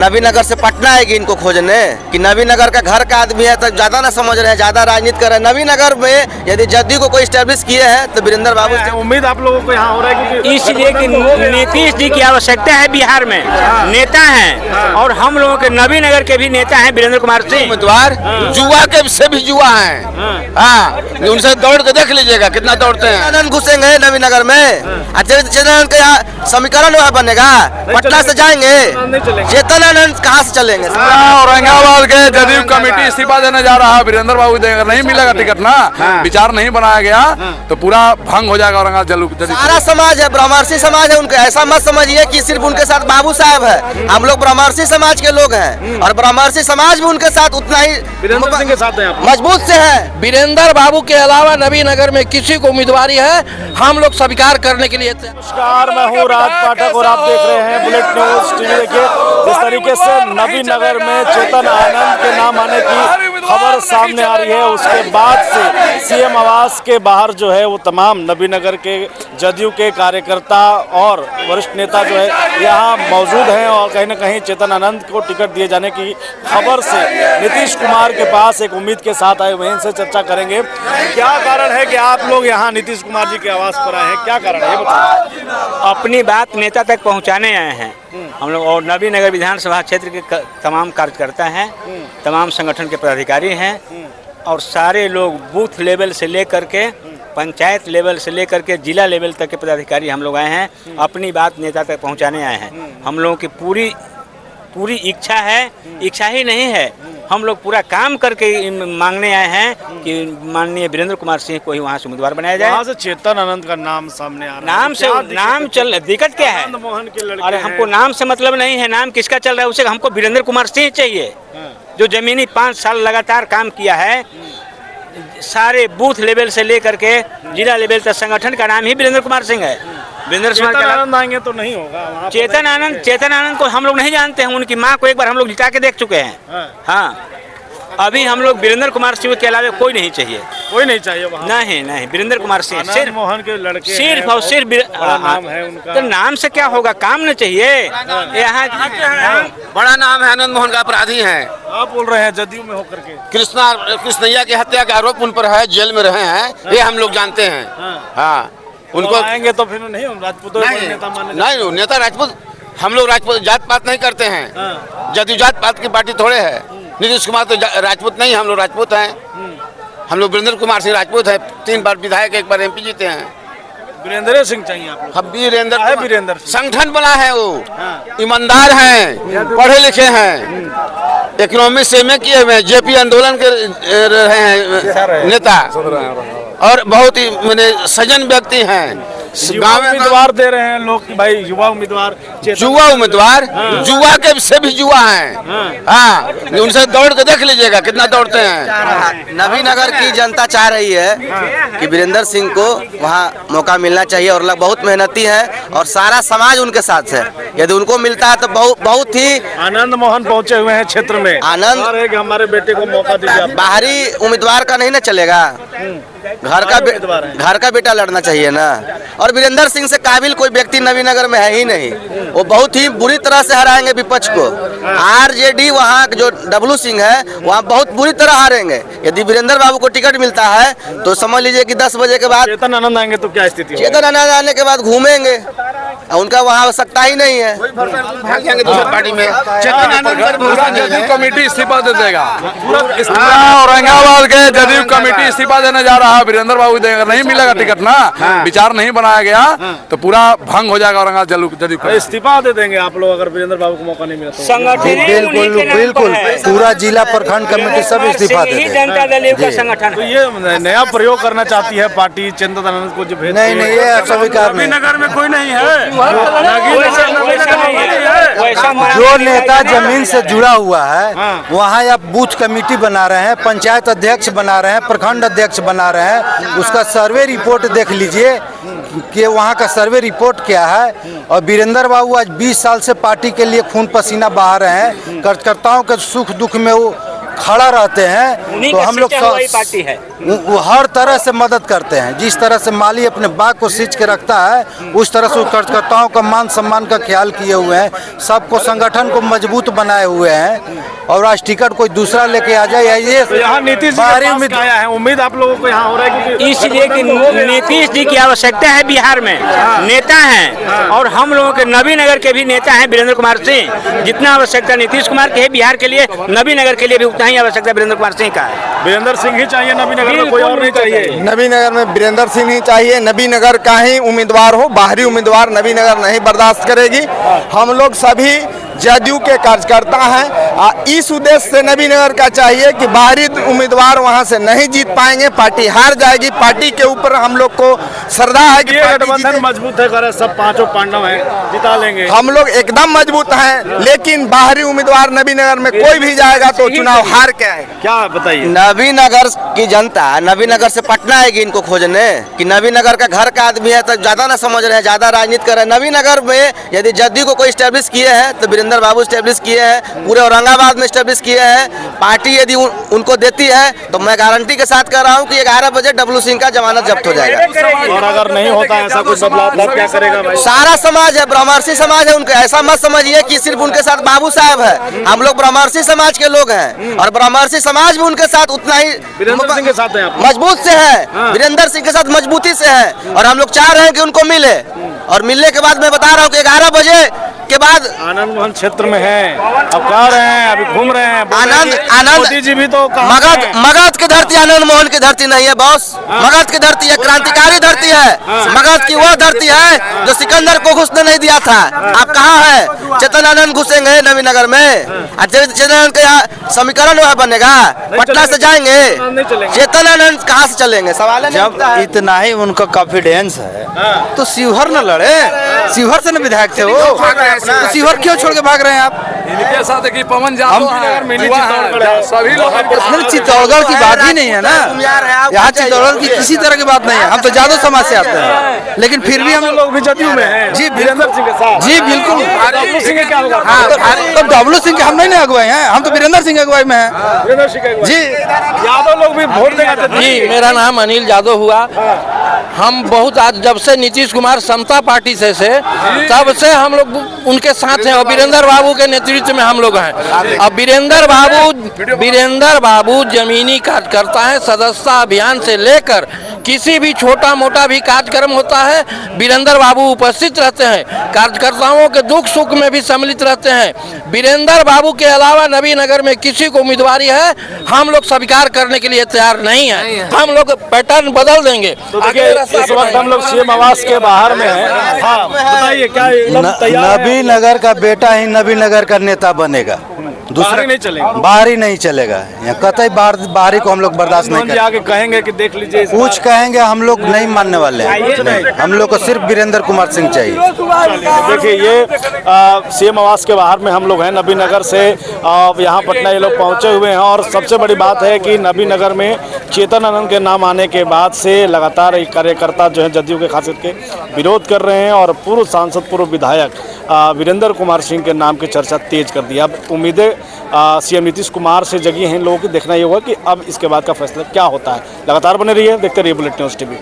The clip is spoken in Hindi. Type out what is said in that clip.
नवीनगर से पटना आएगी इनको खोजने कि नवीनगर का घर का आदमी है तो ज्यादा ना समझ रहे हैं, ज्यादा राजनीति कर रहे हैं। नवीनगर में यदि जदयू को कोई स्टैब्लिश किए हैं तो वीरेंद्र बाबू से उम्मीद आप लोगों को यहाँ हो रहा है क्योंकि इसलिए कि नीतीश जी की आवश्यकता है बिहार में, नेता हैं और हम लोगों के नवीनगर के भी नेता हैं वीरेंद्र कुमार सिंह। उम्मीदवार जुआ के से भी जुआ हैं। हाँ, उनसे दौड़ के देख लीजिएगा कितना दौड़ते हैं। आनंद घुसेंगे नवीनगर में, चेतन का यहाँ समीकरण वहाँ बनेगा, पटना से जाएंगे, चेतन आनंद कहाँ से चलेंगे? औरंगाबाद के जदयू कमेटी इस्तीफा देने जा रहा है। वीरेंद्र बाबू देंगे, नहीं मिलेगा टिकट ना, विचार नहीं बनाया गया तो पूरा भंग हो जाएगा औरंगाबाद। सारा समाज है, ब्रह्मर्षि समाज है उनके, ऐसा मत समझिए कि सिर्फ उनके साथ बाबू साहब है। हम लोग ब्रह्मर्षि समाज के लोग हैं और ब्रह्मर्षि समाज भी उनके साथ उतना ही वीरेंद्र सिंह के साथ हैं आप। मजबूत से है। वीरेंद्र बाबू के अलावा नवीनगर में किसी को उम्मीदवारी है, हम लोग स्वीकार करने के लिए। नमस्कार, मैं हूँ राज पाठक और आप देख रहे हैं बुलेट न्यूज टीवी। देखिए जिस तरीके से नवीनगर में चेतन आनंद के नाम आने की खबर सामने आ रही है, उसके बाद से सीएम आवास के बाहर जो है वो तमाम नवीनगर के जदयू के कार्यकर्ता और वरिष्ठ नेता जो है यहाँ मौजूद हैं और कहीं ना कहीं चेतन आनंद को टिकट दिए जाने की खबर से नीतीश कुमार के पास एक उम्मीद के साथ आए हुए हैं। इनसे चर्चा करेंगे क्या कारण है कि आप लोग यहाँ नीतीश कुमार जी के आवास पर आए हैं, क्या कारण है ये बताइए। अपनी बात नेता तक पहुंचाने आए हैं हम लोग और नवीनगर विधानसभा क्षेत्र के तमाम कार्यकर्ता हैं, तमाम संगठन के पदाधिकारी हैं और सारे लोग बूथ लेवल से लेकर के पंचायत लेवल से लेकर के जिला लेवल तक के पदाधिकारी हम लोग आए हैं। अपनी बात नेता तक पहुंचाने आए हैं। हम लोगों की पूरी इच्छा है, इच्छा ही नहीं है, हम लोग पूरा काम करके मांगने आए हैं कि माननीय वीरेंद्र कुमार सिंह को ही वहाँ से उम्मीदवार बनाया जाए। वहाँ से चेतन आनंद का नाम सामने आ रहा है। नाम चल, दिक्कत क्या है? आनंद मोहन के लड़के अरे हमको नाम से मतलब नहीं है, नाम किसका चल रहा है उसे, हमको वीरेंद्र कुमार सिंह चाहिए जो जमीनी 5 साल लगातार काम किया है। सारे बूथ लेवल से लेकर के जिला लेवल तक संगठन का नाम ही वीरेंद्र कुमार सिंह है। वीरेंद्र आनंद आएंगे तो नहीं होगा। चेतन आनंद को हम लोग नहीं जानते हैं, उनकी माँ को एक बार हम लोग जिता के देख चुके हैं। हाँ, अभी हम लोग वीरेंद्र कुमार सिंह के अलावा कोई नहीं चाहिए, कोई नहीं चाहिए वहाँ। नहीं वीरेंद्र कुमार सिंह सिर्फ मोहन के लड़के सिर्फ और सिर्फ नाम है उनका। तो नाम से क्या होगा, काम न चाहिए यहाँ। बड़ा नाम है, आनंद मोहन का अपराधी हैं। आप बोल रहे हैं जदयू में होकर के कृष्णैया की हत्या का आरोप उन पर है, जेल में रहे हैं, ये हम लोग जानते हैं। हाँ, उनको आएंगे तो फिर नहीं राजपूत नहीं नेता राजपूत, हम लोग राजपूत जात पात नहीं करते हैं। जदयू जात पात की पार्टी थोड़े है। नीतीश कुमार तो राजपूत नहीं, हम लोग राजपूत हैं। हम लोग वीरेंद्र कुमार सिंह राजपूत है, 3 बार विधायक, 1 बार MP जीते हैं। वीरेंद्र सिंह चाहिए आप लोग। वीरेंद्र संगठन बना है, वो ईमानदार हैं, पढ़े लिखे हैं, इकोनॉमिक्स MA किए हुए, JP आंदोलन के रहे हैं नेता और बहुत ही मैंने सजन व्यक्ति हैं। गाँव में उम्मीदवार दे रहे हैं लोग कि भाई युवा उम्मीदवार, जुआ के से भी जुआ हैं। हाँ, उनसे दौड़ के देख लीजिएगा कितना दौड़ते हैं। नवीनगर की जनता चाह रही है कि वीरेंद्र सिंह को वहाँ मौका मिलना चाहिए और लोग बहुत मेहनती हैं और सारा समाज उनके साथ है। यदि उनको मिलता है तो बहुत ही। आनंद मोहन पहुँचे हुए हैं क्षेत्र में। आनंद हमारे बेटे को मौका दीजिए। बाहरी उम्मीदवार का नहीं ना चलेगा, घर का बेटा लड़ना चाहिए ना। और वीरेंद्र सिंह से काबिल कोई व्यक्ति नवीनगर में है ही नहीं, वो बहुत ही बुरी तरह से हराएंगे विपक्ष को। RJD वहाँ जो डब्लू सिंह है वहाँ बहुत बुरी तरह हारेंगे। यदि वीरेंद्र बाबू को टिकट मिलता है तो समझ लीजिए कि 10 बजे के बाद चेतन आनंद आएंगे तो क्या स्थिति? चेतन आनंद आने के बाद घूमेंगे, उनका वहाँ आवश्यकता ही नहीं है। पार्टी में जदयू कमेटी इस्तीफा दे देगा। औरंगाबाद के जदयू कमेटी इस्तीफा देने जा रहा है। वीरेंद्र बाबू देंगे, नहीं मिलेगा टिकट ना, विचार नहीं बनाया गया तो पूरा भंग हो जाएगा औरंगाबाद जदयू। इस्तीफा दे देंगे आप लोग अगर वीरेंद्र बाबू को मौका नहीं मिला तो? बिल्कुल पूरा जिला प्रखंड कमेटी सब इस्तीफा दे देंगे। जनता दल का संगठन तो ये नया प्रयोग करना चाहती है पार्टी चेतन आनंद को जो भेज। नहीं ये स्वीकार नहीं। नगर में कोई नहीं है, जो नेता जमीन से जुड़ा हुआ है वहाँ आप बूथ कमेटी बना रहे हैं, पंचायत अध्यक्ष बना रहे हैं, प्रखंड अध्यक्ष बना रहे हैं, उसका सर्वे रिपोर्ट देख लीजिए कि वहाँ का सर्वे रिपोर्ट क्या है। और वीरेंद्र बाबू आज 20 साल से पार्टी के लिए खून पसीना बहा रहे हैं, कार्यकर्ताओं के सुख दुख में वो खड़ा रहते हैं उन्हीं तो का हम लोग सींचा हुआ ही पार्टी है। वो हर तरह से मदद करते हैं। जिस तरह से माली अपने बाग को सींच के रखता है उस तरह से कार्यकर्ताओं का मान सम्मान का ख्याल किए हुए हैं। सबको संगठन को मजबूत बनाए हुए हैं और आज टिकट कोई दूसरा लेके आ जाए ये तो यहाँ नीतीश जी बाहरी के पास उम्मीद आया है, उम्मीद आप लोगों को यहाँ हो रहा है क्योंकि इसलिए कि नीतीश जी की आवश्यकता है बिहार में, नेता हैं और हम लोगों के नबी नगर के भी नेता हैं वीरेंद्र कुमार सिंह। जितना आवश्यकता नीतीश कुमार की है बिहार के लिए, नबी नगर के लिए भी उतना ही आवश्यकता वीरेंद्र कुमार सिंह का है। वीरेंद्र सिंह ही चाहिए नबी नगर में, कोई और नहीं चाहिए। नबी नगर में वीरेंद्र सिंह ही चाहिए। नबी नगर का ही उम्मीदवार हो, बाहरी उम्मीदवार नबी नगर नहीं बर्दाश्त करेगी। हम लोग सभी जदयू के कार्यकर्ता हैं। इस उद्देश्य से नबी नगर का चाहिए कि बाहरी उम्मीदवार वहां से नहीं जीत पाएंगे, पार्टी हार जाएगी। पार्टी के ऊपर हम लोग को श्रद्धा है कि ये पार्टी गठबंधन जीते। मजबूत है, करे सब पांचों पांडव हैं, जिता लेंगे। हम लोग एकदम मजबूत हैं, लेकिन बाहरी उम्मीदवार नबी नगर में कोई भी जाएगा तो चुनाव हार के आएगा। क्या बताइए? नबी नगर की जनता नबी नगर से पटना आएगी इनको खोजने कि नबी नगर का घर का आदमी है तो ज्यादा ना समझ रहे हैं, ज्यादा राजनीति कर रहे हैं। नबी नगर में यदि जदयू को कोई स्टैब्लिश किए हैं तो वीरेंद्र बाबू स्टैब्लिश किए हैं, पूरे औरंगाबाद में स्टैब्लिश किए हैं। पार्टी यदि उनको देती है तो मैं गारंटी के साथ कह रहा हूँ कि 11 बजे डब्लू सिंह का जमानत जब्त हो जाएगा। और अगर नहीं होता ऐसा कुछ बदलाव तब क्या करेगा भाई? सारा समाज है, ब्रह्मर्षि समाज है, उनका ऐसा मत समझिए कि सिर्फ उनके साथ बाबू साहब है। हम लोग ब्रह्मर्षि समाज के लोग हैं और ब्रह्मर्षि समाज भी उनके साथ उतना ही वीरेंद्र सिंह के साथ हैं आप? मजबूत से है, वीरेंद्र सिंह के साथ मजबूती से है और हम लोग चाह रहे हैं कि उनको मिले। और मिलने के बाद मैं बता रहा हूँ कि 11 बजे के बाद आनंद मोहन क्षेत्र में है, अब कह रहे हैं, अभी घूम रहे हैं, बोल रहे हैं कि आनंद मोदी जी भी तो मगध की धरती आनंद मोहन की धरती नहीं है बॉस। मगध की धरती है, क्रांतिकारी धरती है। मगध की वह धरती है जो सिकंदर को घुसने नहीं दिया था। आप कहाँ है? चेतन आनंद घुसेंगे नबी नगर में? चेतन आनंद का यहाँ समीकरण वह बनेगा? पटना से जाएंगे? चेतन आनंद कहाँ से चलेंगे? सवाल है। जब इतना ही उनका कॉन्फिडेंस है तो शिवहर न लड़े। शिवहर से न विधायक थे वो, तो शिवहर क्यों छोड़ के भाग रहे हैं आप? इनके साथ कि पवन जादव हैं, सभी लोग चित्तौड़गढ़ की बात ही नहीं है ना, यहाँ चित्तौड़गढ़ की किसी तरह की बात नहीं है। हम तो जादव समाज से आते हैं, लेकिन फिर भी हम लोग भी जदयू में हैं। जी वीरेंद्र सिंह के साथ। जी बिल्कुल। डब्लू सिंह के क्या होगा? तो डब्लू सिंह के हम नहीं अगुवाई हैं, हम तो वीरेंद्र सिंह अगुवाई में हैं। वीरेंद्र सिंह के जी यादव लोग भी वोट देगा। जी, मेरा नाम अनिल यादव हुआ। हम बहुत आज जब से नीतीश कुमार समता पार्टी से तब से हम लोग उनके साथ हैं और वीरेंद्र बाबू के नेतृत्व में हम लोग हैं। अब वीरेंद्र बाबू जमीनी कार्यकर्ता है। सदस्यता अभियान से लेकर किसी भी छोटा मोटा भी कार्यक्रम होता है वीरेंद्र बाबू उपस्थित रहते हैं। कार्यकर्ताओं के दुख सुख में भी सम्मिलित रहते हैं। वीरेंद्र बाबू के अलावा नबी नगर में किसी को उम्मीदवारी है हम लोग स्वीकार करने के लिए तैयार नहीं है। हम लोग पैटर्न बदल देंगे। तो देखिए इस वक्त हम लोग सीएम आवास के बाहर में हैं। हाँ बताइए क्या एकदम तैयार है? नबी नगर का बेटा ही नबी नगर का नेता बनेगा, बाहरी नहीं चलेगा। बाहरी नहीं चलेगा। यहाँ कतई बाहरी को हम लोग बर्दाश्त नहीं मोहन जी करेंगे। आगे कहेंगे कि देख लीजिए इस कुछ कहेंगे हम लोग नहीं मानने वाले हैं। नहीं, हम लोग को सिर्फ वीरेंद्र कुमार सिंह चाहिए। देखिए ये सीएम आवास के बाहर में हम लोग हैं नबी नगर से। यहाँ पटना ये लोग पहुँचे हुए हैं और सबसे बड़ी बात है कि नबी नगर में चेतन आनंद के नाम आने के बाद से लगातार एक कार्यकर्ता जो है जदयू के खासियत के विरोध कर रहे हैं और पूर्व सांसद पूर्व विधायक वीरेंद्र कुमार सिंह के नाम की चर्चा तेज कर दी। अब उम्मीदें सीएम नीतीश कुमार से जगी हैं इन लोगों की। देखना ये होगा कि अब इसके बाद का फैसला क्या होता है। लगातार बने रहिए, देखते रहिए बुलेटिन न्यूज़ टीवी।